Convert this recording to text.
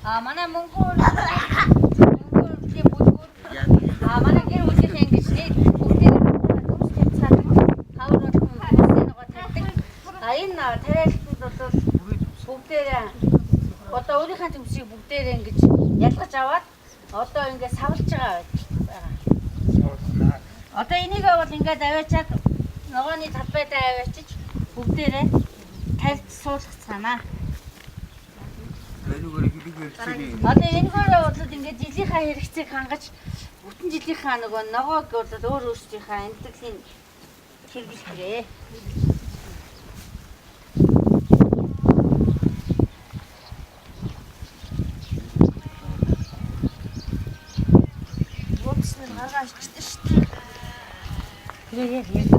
манай мөнгөөр тийм бүлгүүр манай гэр бүлийн ингэж нэг бүгдээ дүүс тавьцаад хавар болох нөгөө тавьдаг. Энэ тариалтанд бол бүгдээ одоо өөрийнхөө төмсийг бүгдээ ингэж ялгаж аваад одоо ингэ савлж байгаа байна. Одоо энийг бол ингээд аваачаад ногооны талбайдаа аваачиж бүгдээрээ тавьж суулгах санаа. Одоо энэгээр бол ингээд жилийнхаа хэрэгцээг хангаж бүтэн жилийнхаа нөгөө ногоог бол өөр өөрсдийнхээ амьдралын хэрэглэхрээ. Боксны гаргаж чихдээ шүү дээ. Яг